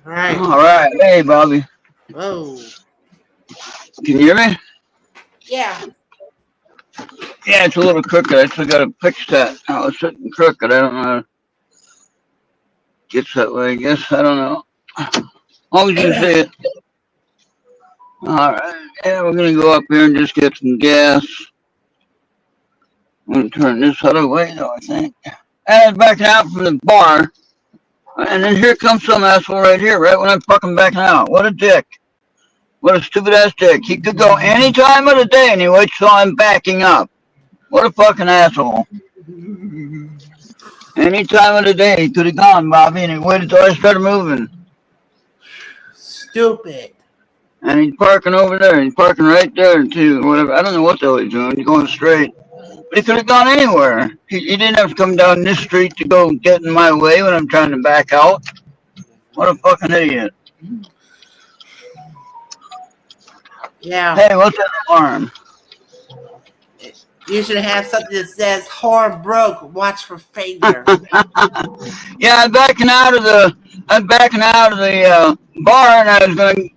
Right. All right. Hey, Bobby. Whoa. Can you hear me? Yeah. Yeah, it's a little crooked. I still got to fix that. I was sitting crooked. I don't know how it gets that way, I guess. I don't know. As long as you say it. All right. Yeah, we're going to go up here and just get some gas. I'm going to turn this other way, though, I think. And I'm backing out from the bar. And then here comes some asshole right here, right when I'm fucking backing out. What a dick. What a stupid ass dick. He could go any time of the day and he waits till I'm backing up. What a fucking asshole. Any time of the day he could have gone, Bobby, and he waited till I started moving. Stupid. And he's parking over there. He's parking right there, too. Whatever. I don't know what the hell he's doing. He's going straight. But he could have gone anywhere. He didn't have to come down this street to go get in my way when I'm trying to back out. What a fucking idiot. Yeah. Hey, what's that alarm? You should have something that says horn broke, watch for failure. Yeah, I'm backing out of the bar, and I was going to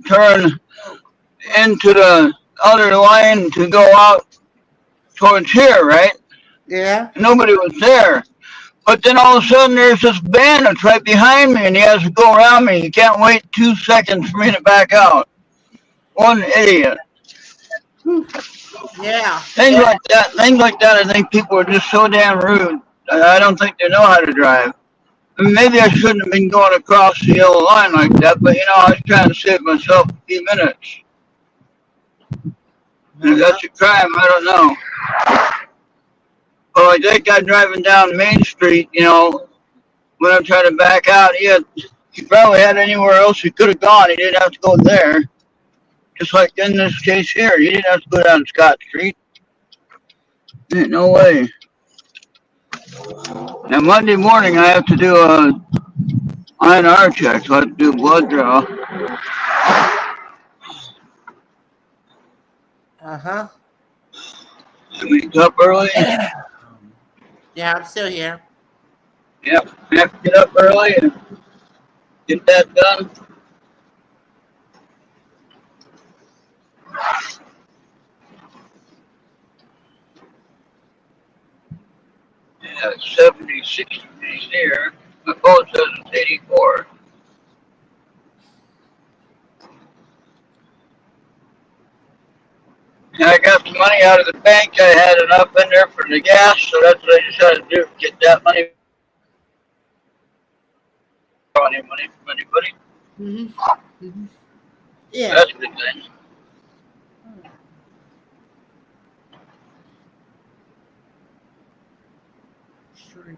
turn into the other line to go out towards here, right? Yeah. Nobody was there. But then all of a sudden there's this van that's right behind me and he has to go around me. He can't wait 2 seconds for me to back out. What an idiot. Yeah. Things like that, I think people are just so damn rude. I don't think they know how to drive. I mean, maybe I shouldn't have been going across the yellow line like that, but I was trying to save myself a few minutes. And if that's a crime, I don't know. Well, I think I'm driving down Main Street, when I'm trying to back out. He probably had anywhere else he could have gone. He didn't have to go there. Just like in this case here, he didn't have to go down Scott Street. Ain't no way. Now Monday morning I have to do a INR check, so I have to do a blood draw. Uh-huh. I wake up early. Yeah, I'm still here. Yep, I have to get up early and get that done. Yeah, it's 76 degrees here. My phone says it's 84. And I got some money out of the bank. I had enough in there for the gas, so that's what I decided to do. Get that money. Any money from anybody. Mm-hmm. Yeah. That's a good thing. Sure.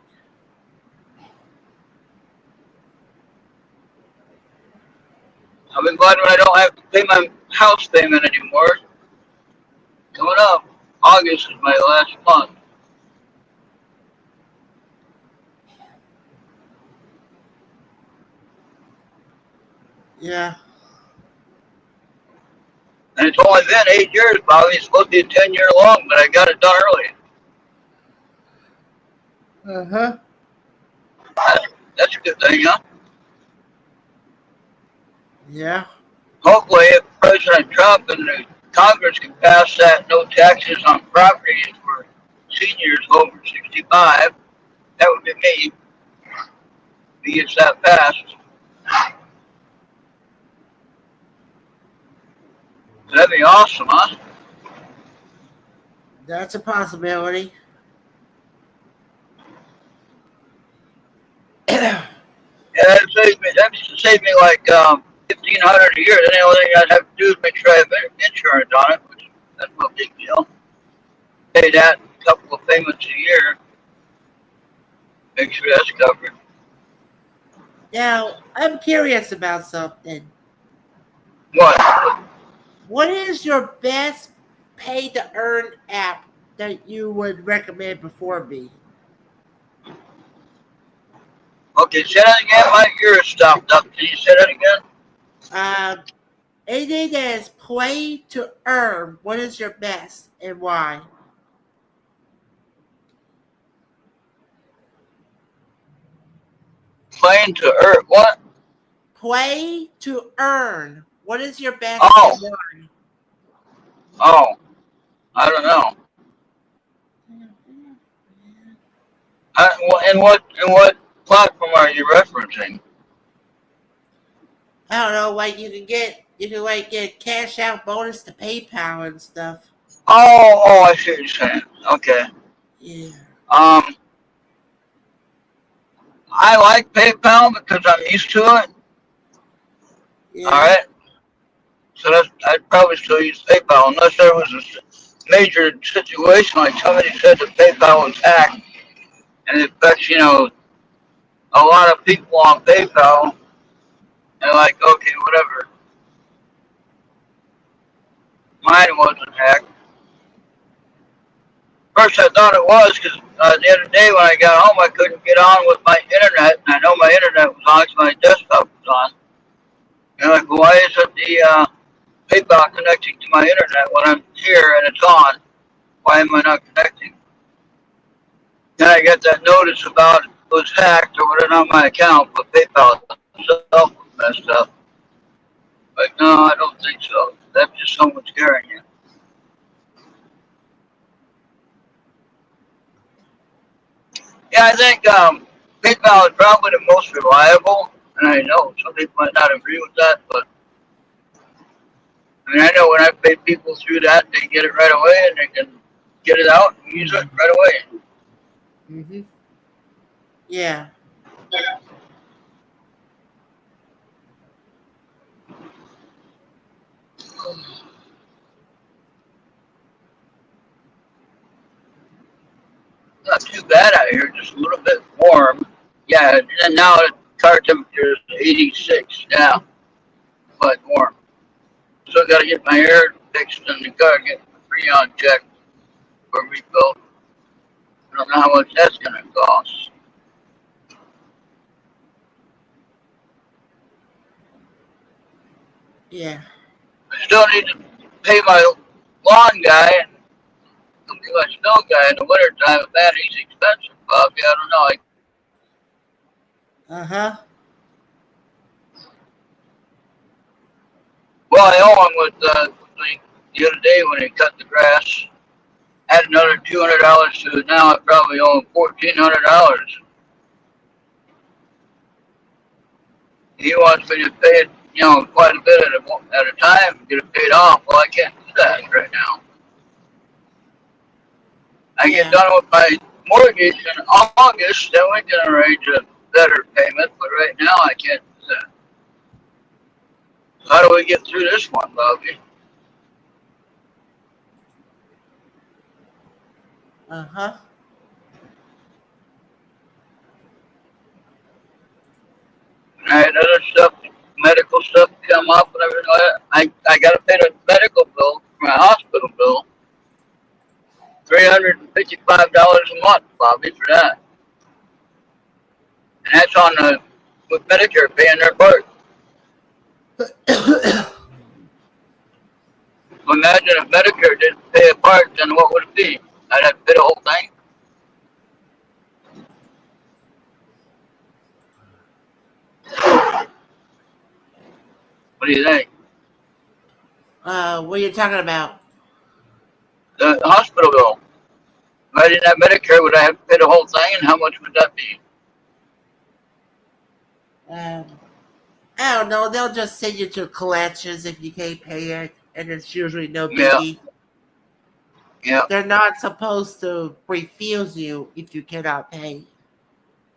I've been glad when I don't have to pay my house payment anymore. Coming up, August is my last month. Yeah. And it's only been 8 years, Bobby. It's supposed to be a 10-year long, but I got it done early. Uh-huh. That's a good thing, huh? Yeah. Hopefully, if President Trump and the Congress can pass that no taxes on properties for seniors over 65, that would be me. If he gets that passed. That'd be awesome, huh? That's a possibility. Yeah, that'd save me like 1,500 a year. Then the only thing I'd have to do is make sure I have insurance on it, which that's no big deal. Pay that a couple of payments a year. Make sure that's covered. Now, I'm curious about something. What? What is your best pay-to-earn app that you would recommend before me? Okay, say that again. My ear stopped up. Can you say that again? Anything that is play to earn, what is your best and why? Plane to Earth. What? play to earn. What is your best Oh. to earn? Oh, I don't know. In what platform are you referencing? I don't know, like you can like get cash out bonus to PayPal and stuff. Oh, I see what you're saying. Okay. Yeah. Um, I like PayPal because I'm used to it. All Yeah. right. So I'd probably still use PayPal unless there was a major situation like somebody said that PayPal was hacked and it affects, a lot of people on PayPal. And like, okay, whatever. Mine wasn't hacked. First, I thought it was because the other day when I got home, I couldn't get on with my internet. And I know my internet was on because my desktop was on. And I'm like, well, why isn't the PayPal connecting to my internet when I'm here and it's on? Why am I not connecting? Then I got that notice about it was hacked or whatever on my account, but PayPal itself was messed up. Like, no, I don't think so. That's just someone scaring you. Yeah, I think PayPal is probably the most reliable, and I know some people might not agree with that, but I mean, I know when I pay people through that, they get it right away and they can get it out and use it right away. Mhm. Yeah. Not too bad out here, just a little bit warm. Yeah, and now the car temperature is 86 now, but warm. Still got to get my air fixed and the car get Freon checked for rebuild. I don't know how much that's going to cost. Yeah. I still need to pay my lawn guy and be my snow guy in the wintertime. Man, he's expensive, Bobby. I don't know. Uh-huh. Well, I owe him the other day when he cut the grass. Add another $200 to it. Now I probably owe him $1,400. He wants me to pay it, quite a bit at a time and get it paid off. Well, I can't do that right now. I get Yeah. done with my mortgage in August, then we can arrange a better payment. But right now, I can't do that. So how do we get through this one, Bobby? Uh-huh. I had other stuff, medical stuff come up and everything. I got to pay the medical bill, my hospital bill, $355 a month, Bobby, for that. And that's on with Medicare paying their part. Imagine if Medicare didn't pay a part, then what would it be? I'd have to pay the whole thing. What do you think? What are you talking about? The hospital bill. If I didn't have Medicare, would I have to pay the whole thing, and how much would that be? Um, I don't know. They'll just send you to collections if you can't pay it, and it's usually no Yeah, biggie. yeah, They're not supposed to refuse you if you cannot pay.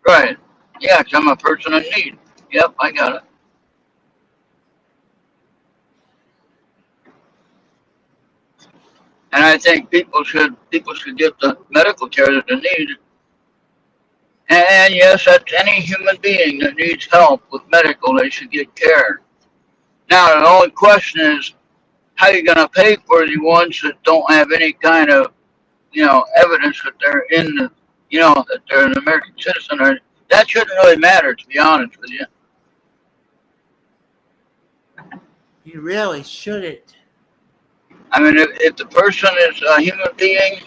right. Yeah, 'cause I'm a person in need. Yep, I got it. And I think people should get the medical care that they need. And yes, that's any human being that needs help with medical, they should get care. Now the only question is, how are you going to pay for the ones that don't have any kind of, evidence that they're in the, that they're an American citizen? Or that shouldn't really matter, to be honest with you. You really shouldn't. I mean, if the person is a human being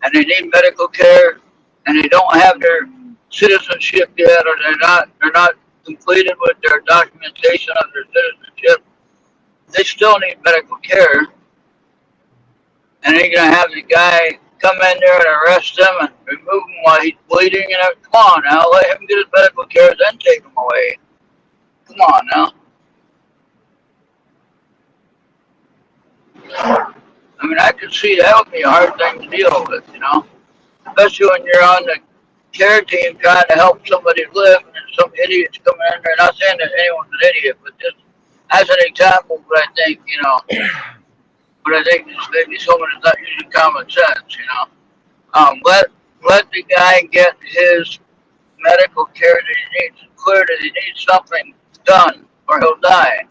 and they need medical care and they don't have their citizenship yet, or they're not completed with their documentation of their citizenship, they still need medical care. And they're gonna have the guy come in there and arrest him and remove him while he's bleeding. And come on now, let him get his medical care, then take him away. Come on now. I mean, I could see that would be a hard thing to deal with, you know, especially when you're on the care team trying to help somebody live, and some idiots coming in there. Not saying that anyone's an idiot, but just as an example, but I think, you know, but I think this maybe someone is not using common sense, you know. Let the guy get his medical care that he needs. It's clear that he needs something done, or he'll die.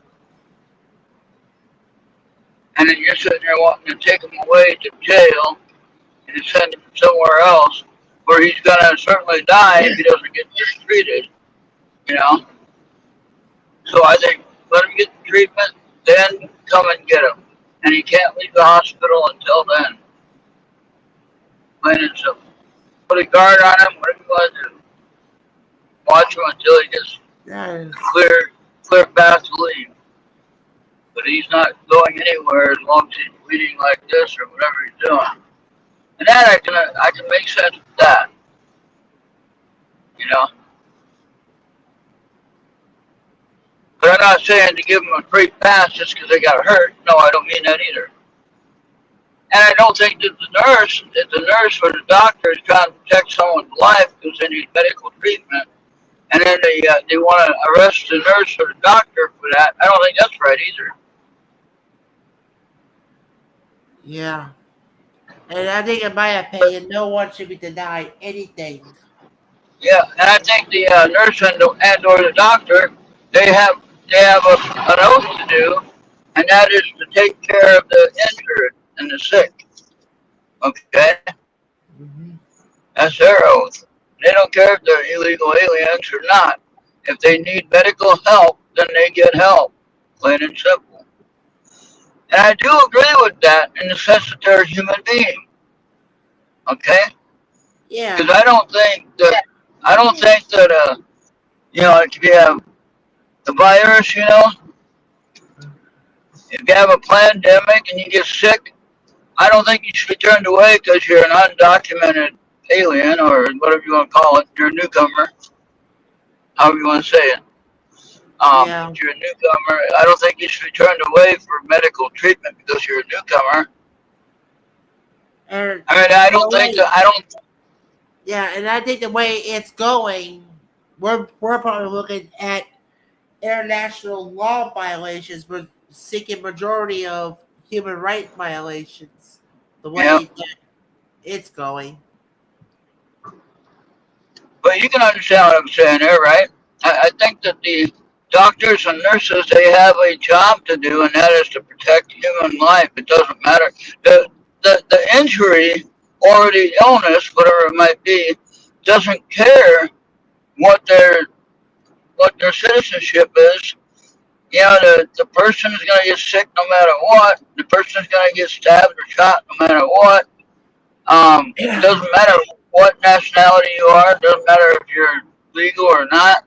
And then you're sitting there wanting to take him away to jail and send him somewhere else where he's gonna certainly die if he doesn't get treated, you know. So I think let him get the treatment, then come and get him. And he can't leave the hospital until then. Plain and simple. Put a guard on him, whatever you want to do. Watch him until he gets clear path to leave. But he's not going anywhere as long as he's bleeding like this or whatever he's doing. And that I can make sense of that. You know? But I'm not saying to give them a free pass just because they got hurt. No, I don't mean that either. And I don't think that the nurse or the doctor is trying to protect someone's life because they need medical treatment, and then they want to arrest the nurse or the doctor for that. I don't think that's right either. Yeah. And I think, in my opinion, no one should be denied anything. Yeah, and I think the nurse and or the doctor, they have an oath to do, and that is to take care of the injured and the sick. Okay? Mm-hmm. That's their oath. They don't care if they're illegal aliens or not. If they need medical help, then they get help. Plain and simple. And I do agree with that in the sense that they're a human being. Okay? Yeah. Because I don't think that you know, if you have the virus, you know, if you have a pandemic and you get sick, I don't think you should be turned away because you're an undocumented alien or whatever you want to call it. You're a newcomer, however you want to say it. Yeah. If you're a newcomer, I don't think you should be turned away for medical treatment because you're a newcomer. And I mean, I don't. Yeah, and I think the way it's going, we're probably looking at international law violations. We're seeking majority of human rights violations. The way that it's going. But you can understand what I'm saying there, right? I think that the doctors and nurses, they have a job to do, and that is to protect human life. It doesn't matter. The injury or the illness, whatever it might be, doesn't care what their citizenship is. You know, the person is going to get sick no matter what. The person is going to get stabbed or shot no matter what. It doesn't matter what nationality you are. It doesn't matter if you're legal or not.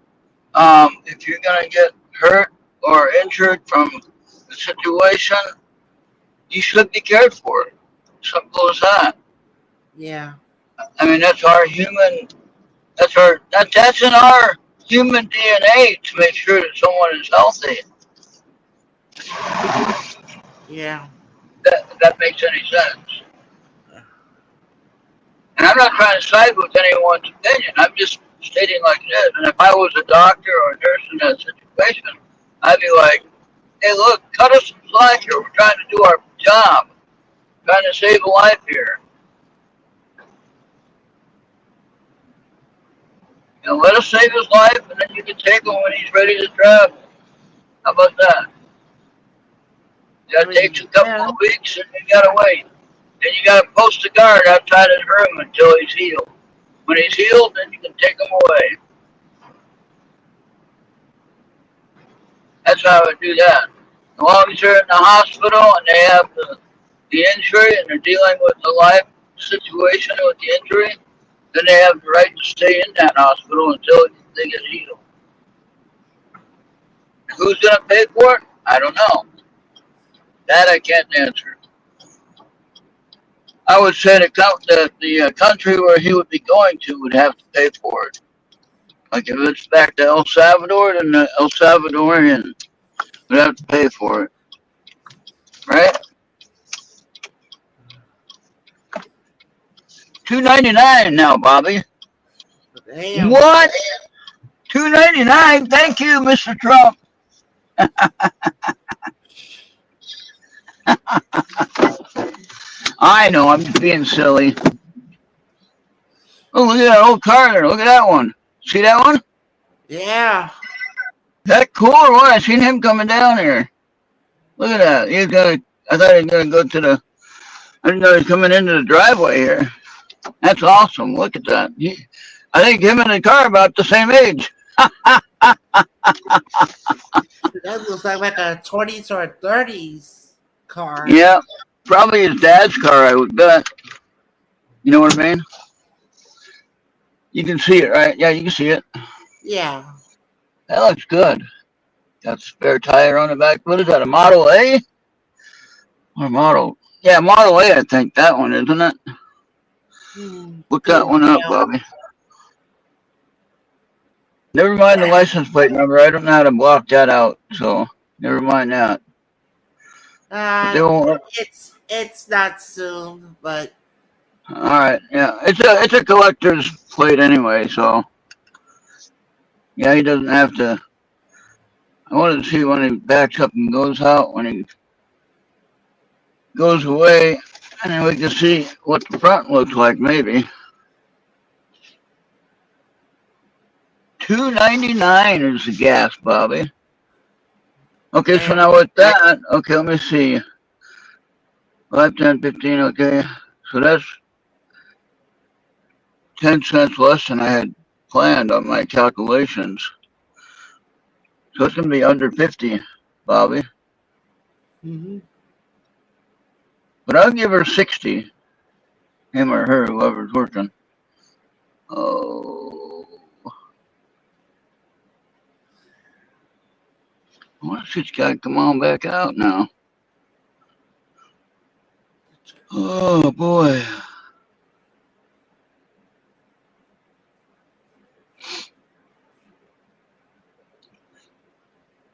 If you're going to get hurt or injured from the situation, you should be cared for. Simple as that. Yeah. I mean, that's in our human DNA to make sure that someone is healthy. Yeah. That makes any sense. And I'm not trying to side with anyone's opinion. I'm just stating like this. And if I was a doctor or a nurse in that situation, I'd be like, hey, look, cut us some slack here. We're trying to do our job. Trying to save a life here. You know, let us save his life, and then you can take him when he's ready to travel. How about that? That takes a couple of weeks, and you gotta wait. Then you gotta post a guard outside his room until he's healed. When he's healed, then you can take him away. That's how I would do that. As long as they're in the hospital and they have the injury and they're dealing with the life situation with the injury, then they have the right to stay in that hospital until they get healed. Who's gonna pay for it? I don't know. That I can't answer. I would say the country where he would be going to would have to pay for it. Like if it's back to El Salvador, then the El Salvadorian would have to pay for it, right? $2.99 now, Bobby. Damn. What? $2.99? Thank you, Mr. Trump. I know, I'm just being silly. Oh, look at that old car there. Look at that one. See that one? Yeah. That cool or what? I seen him coming down here. Look at that. I thought he was gonna go to the. I didn't know he was coming into the driveway here. That's awesome. Look at that. I think him and the car are about the same age. That looks like a 20s or a 30s car. Yeah, probably his dad's car, I would bet. You know what I mean? You can see it, right? Yeah, you can see it. Yeah. That looks good. Got a spare tire on the back. What is that, a Model A? Or Model? Yeah, Model A, I think. That one, isn't it? Look that one up, Bobby. Never mind the license plate number. I don't know how to block that out, so never mind that. They won't. It's not soon, but All right, yeah, it's a collector's plate anyway, so yeah, he doesn't have to. I wanted to see when he backs up and goes out, when he goes away, and then we can see what the front looks like, maybe. $2.99 is the gas, Bobby. Okay, so now with that, okay, let me see. 5, 10, 15, okay. So that's 10 cents less than I had planned on my calculations. So it's going to be under 50, Bobby. But I'll give her 60. Him or her, whoever's working. Oh. Why does this guy come on back out now? Oh, boy.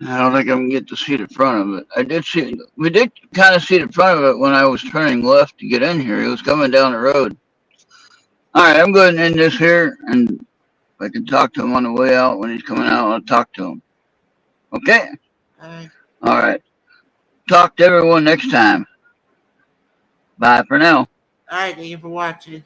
I don't think I'm going to get to see the front of it. We did kind of see the front of it when I was turning left to get in here. He was coming down the road. All right, I'm going to end this here, and if I can talk to him on the way out when he's coming out, I'll talk to him. Okay? All right. Talk to everyone next time. Bye for now. All right, thank you for watching.